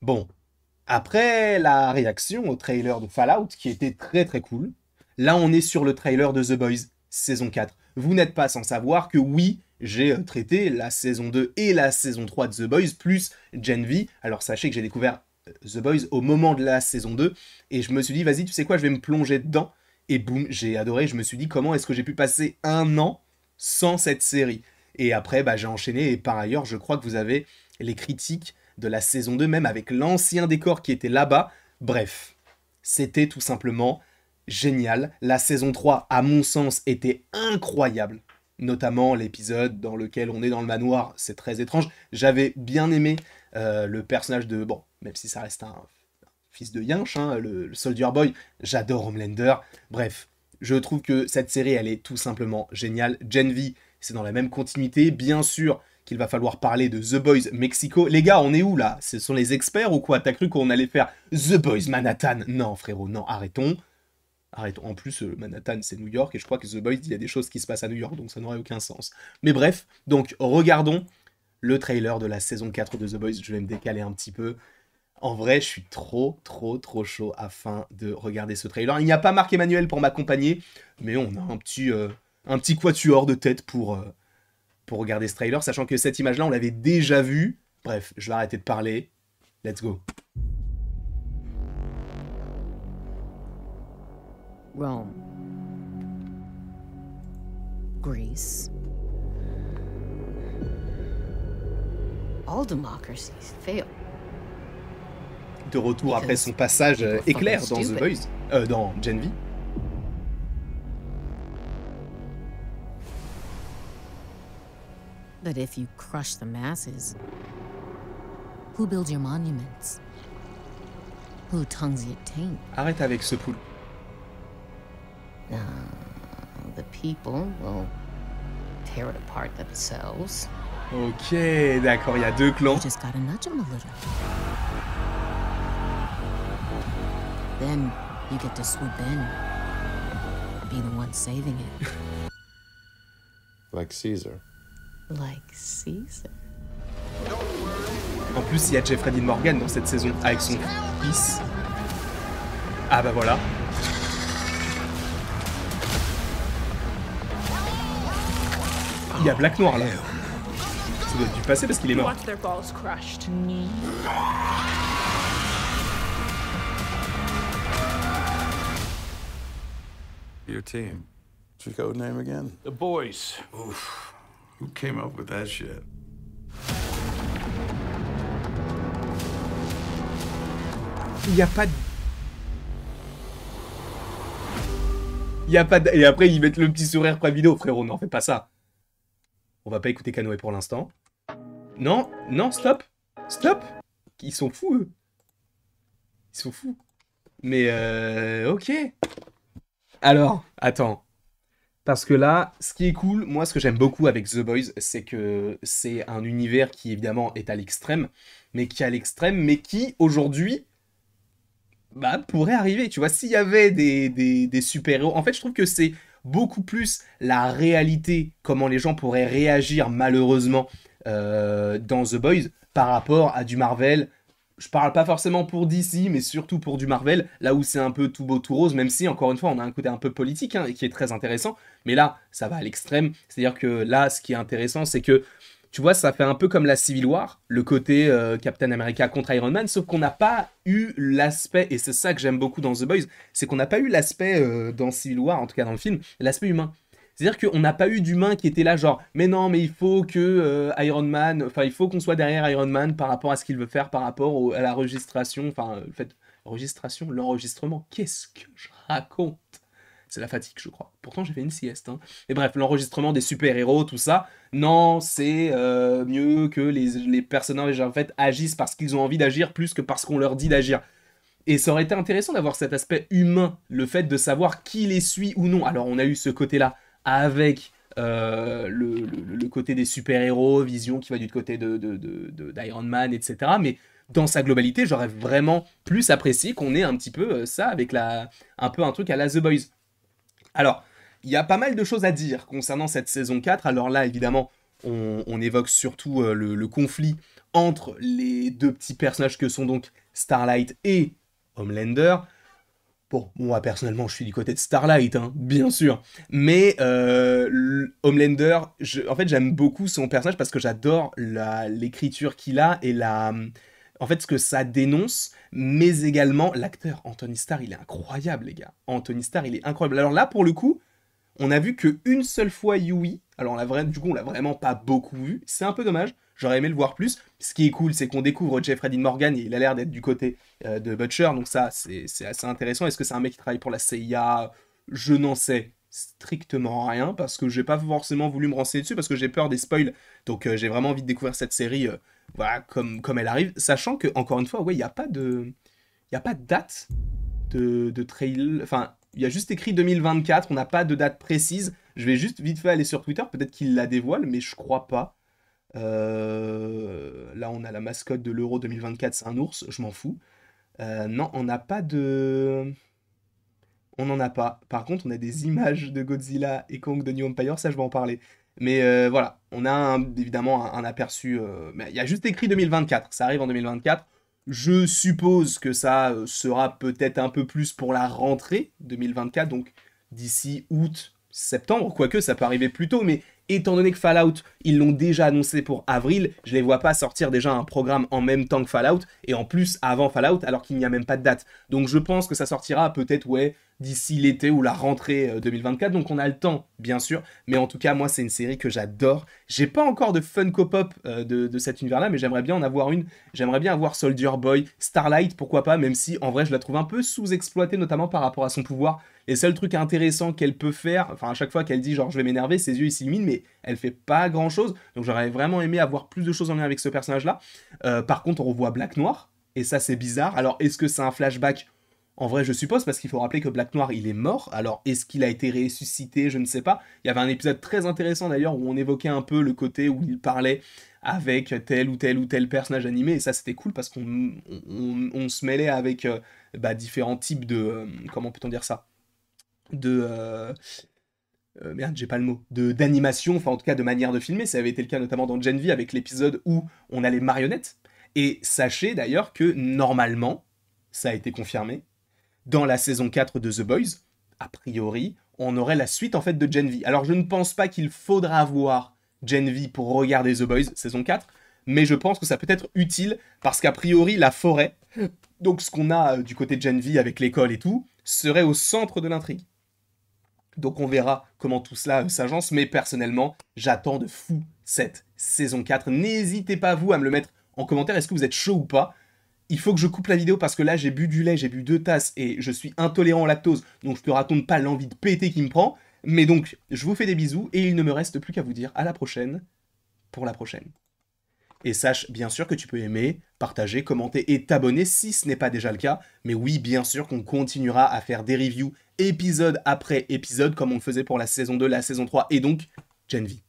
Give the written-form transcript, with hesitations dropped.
Bon, après la réaction au trailer de Fallout, qui était très très cool, là on est sur le trailer de The Boys, saison 4. Vous n'êtes pas sans savoir que oui, j'ai traité la saison 2 et la saison 3 de The Boys, plus Gen V. Alors sachez que j'ai découvert The Boys au moment de la saison 2, et je me suis dit, vas-y, tu sais quoi, je vais me plonger dedans. Et boum, j'ai adoré, je me suis dit, comment est-ce que j'ai pu passer un an sans cette série? Et après, bah, j'ai enchaîné, et par ailleurs, je crois que vous avez les critiques de la saison 2, même avec l'ancien décor qui était là-bas. Bref, c'était tout simplement génial. La saison 3, à mon sens, était incroyable. Notamment l'épisode dans lequel on est dans le manoir, c'est très étrange. J'avais bien aimé le personnage de... Bon, même si ça reste un fils de Yinche, hein, le Soldier Boy, j'adore Homelander. Bref, je trouve que cette série, elle est tout simplement géniale. Gen V, c'est dans la même continuité. Bien sûr qu'il va falloir parler de The Boys Mexico. Les gars, on est où là? Ce sont les experts ou quoi? T'as cru qu'on allait faire The Boys Manhattan? Non, frérot, non, arrêtons. Arrêtons. En plus, Manhattan, c'est New York, et je crois que The Boys, il y a des choses qui se passent à New York, donc ça n'aurait aucun sens. Mais bref, donc regardons le trailer de la saison 4 de The Boys. Je vais me décaler un petit peu. En vrai, je suis trop chaud afin de regarder ce trailer. Il n'y a pas Marc Emmanuel pour m'accompagner, mais on a un petit quatuor de tête pour regarder ce trailer, sachant que cette image-là, on l'avait déjà vue. Bref, je vais arrêter de parler. Let's go. Rome, Greece. All democracies fail. De retour après son passage éclair dans The Boys, dans Gen V. But if you crush the masses, who builds your monuments? Who tongues your taint? Arrête avec ce poule. The people will tear it apart themselves. Ok, d'accord, il y a deux clans. You just gotta nudge them a little. Then you get to swoop in, be the one saving it. Like Caesar. Like Caesar. En plus, il y a Jeffrey Dean Morgan dans cette saison, avec son fils. Ah bah voilà. Il y a Black Noir là. Ça doit être du passé parce qu'il est mort. Your team. What's your code name again? The Boys. Oof. Who came up with that shit? Il n'y a pas de... Il y a pas de... Et après, ils mettent le petit sourire pré vidéo. Frérot, non, fais pas ça. On va pas écouter Canoë pour l'instant. Non, non, stop. Stop. Ils sont fous, eux. Ils sont fous. Mais, ok. Alors, attends. Parce que là, ce qui est cool, moi, ce que j'aime beaucoup avec The Boys, c'est que c'est un univers qui, évidemment, est à l'extrême, mais qui, aujourd'hui, bah, pourrait arriver. Tu vois, s'il y avait des super-héros... En fait, je trouve que c'est beaucoup plus la réalité, comment les gens pourraient réagir, malheureusement, dans The Boys, par rapport à du Marvel. Je parle pas forcément pour DC, mais surtout pour du Marvel, là où c'est un peu tout beau tout rose, même si, encore une fois, on a un côté un peu politique, hein, et qui est très intéressant, mais là, ça va à l'extrême, c'est-à-dire que là, ce qui est intéressant, c'est que, tu vois, ça fait un peu comme la Civil War, le côté Captain America contre Iron Man, sauf qu'on n'a pas eu l'aspect, et c'est ça que j'aime beaucoup dans The Boys, c'est qu'on n'a pas eu l'aspect, dans Civil War, en tout cas dans le film, l'aspect humain. C'est-à-dire qu'on n'a pas eu d'humain qui était là genre « Mais non, mais il faut que Iron Man... Enfin, il faut qu'on soit derrière Iron Man par rapport à ce qu'il veut faire, par rapport à la registration... » Enfin, le fait... Registration, l'enregistrement, qu'est-ce que je raconte? C'est la fatigue, je crois. Pourtant, j'ai fait une sieste. Hein. Et bref, l'enregistrement des super-héros, tout ça. Non, c'est mieux que les personnages, en fait, agissent parce qu'ils ont envie d'agir plus que parce qu'on leur dit d'agir. Et ça aurait été intéressant d'avoir cet aspect humain, le fait de savoir qui les suit ou non. Alors, on a eu ce côté-là avec le côté des super-héros, Vision qui va du côté d'Iron Man, etc. Mais dans sa globalité, j'aurais vraiment plus apprécié qu'on ait un petit peu ça avec un peu un truc à la The Boys. Alors, il y a pas mal de choses à dire concernant cette saison 4. Alors là, évidemment, on évoque surtout le conflit entre les deux petits personnages que sont donc Starlight et Homelander. Bon, moi personnellement, je suis du côté de Starlight, hein, bien sûr. Mais Homelander, en fait, j'aime beaucoup son personnage parce que j'adore l'écriture qu'il a et en fait, ce que ça dénonce, mais également l'acteur Anthony Starr, il est incroyable, les gars. Anthony Starr, il est incroyable. Alors là, pour le coup, on a vu qu'une seule fois Yui. Alors du coup, on l'a vraiment pas beaucoup vu. C'est un peu dommage. J'aurais aimé le voir plus. Ce qui est cool, c'est qu'on découvre Jeffrey Dean Morgan et il a l'air d'être du côté de Butcher. Donc ça, c'est assez intéressant. Est-ce que c'est un mec qui travaille pour la CIA? Je n'en sais strictement rien parce que j'ai pas forcément voulu me renseigner dessus parce que j'ai peur des spoils. Donc j'ai vraiment envie de découvrir cette série voilà, comme elle arrive. Sachant que, encore une fois, ouais, il n'y a pas de... Il n'y a pas de date de trail. Enfin, il y a juste écrit 2024, on n'a pas de date précise. Je vais juste vite fait aller sur Twitter, peut-être qu'il la dévoile, mais je crois pas. Là, on a la mascotte de l'Euro 2024, c'est un ours, je m'en fous. Non, on n'a pas de... On n'en a pas. Par contre, on a des images de Godzilla et Kong de New Empire, ça je vais en parler. Mais voilà, on a évidemment un aperçu. Mais il y a juste écrit 2024, ça arrive en 2024. Je suppose que ça sera peut-être un peu plus pour la rentrée 2024, donc d'ici août, septembre, quoique ça peut arriver plus tôt, mais étant donné que Fallout, ils l'ont déjà annoncé pour avril, je les vois pas sortir déjà un programme en même temps que Fallout, et en plus avant Fallout, alors qu'il n'y a même pas de date. Donc je pense que ça sortira peut-être, ouais, d'ici l'été ou la rentrée 2024, donc on a le temps, bien sûr, mais en tout cas, moi, c'est une série que j'adore. J'ai pas encore de Funko Pop de cet univers-là, mais j'aimerais bien en avoir une. J'aimerais bien avoir Soldier Boy, Starlight, pourquoi pas, même si, en vrai, je la trouve un peu sous-exploitée, notamment par rapport à son pouvoir. Les seuls trucs intéressants qu'elle peut faire, enfin, à chaque fois qu'elle dit, genre, je vais m'énerver, ses yeux, ils s'illuminent, mais elle fait pas grand-chose, donc j'aurais vraiment aimé avoir plus de choses en lien avec ce personnage-là. Par contre, on revoit Black Noir, et ça, c'est bizarre. Alors, est-ce que c'est un flashback? En vrai, je suppose, parce qu'il faut rappeler que Black Noir, il est mort. Alors, est-ce qu'il a été ressuscité? Je ne sais pas. Il y avait un épisode très intéressant, d'ailleurs, où on évoquait un peu le côté où il parlait avec tel ou tel ou tel personnage animé. Et ça, c'était cool, parce qu'on se mêlait avec différents types de... comment peut-on dire ça? De... merde, j'ai pas le mot. D'animation, enfin, en tout cas, de manière de filmer. Ça avait été le cas notamment dans Gen V, avec l'épisode où on a les marionnettes. Et sachez, d'ailleurs, que normalement, ça a été confirmé, dans la saison 4 de The Boys, a priori, on aurait la suite en fait de Gen V. Alors je ne pense pas qu'il faudra voir Gen V pour regarder The Boys saison 4, mais je pense que ça peut être utile parce qu'a priori la forêt, donc ce qu'on a du côté de Gen V avec l'école et tout, serait au centre de l'intrigue. Donc on verra comment tout cela s'agence, mais personnellement, j'attends de fou cette saison 4. N'hésitez pas vous à me le mettre en commentaire, est-ce que vous êtes chaud ou pas? Il faut que je coupe la vidéo parce que là j'ai bu du lait, j'ai bu 2 tasses et je suis intolérant au lactose, donc je te raconte pas l'envie de péter qui me prend. Mais donc, je vous fais des bisous et il ne me reste plus qu'à vous dire à la prochaine pour la prochaine. Et sache bien sûr que tu peux aimer, partager, commenter et t'abonner si ce n'est pas déjà le cas. Mais oui, bien sûr qu'on continuera à faire des reviews épisode après épisode comme on le faisait pour la saison 2, la saison 3 et donc Gen V.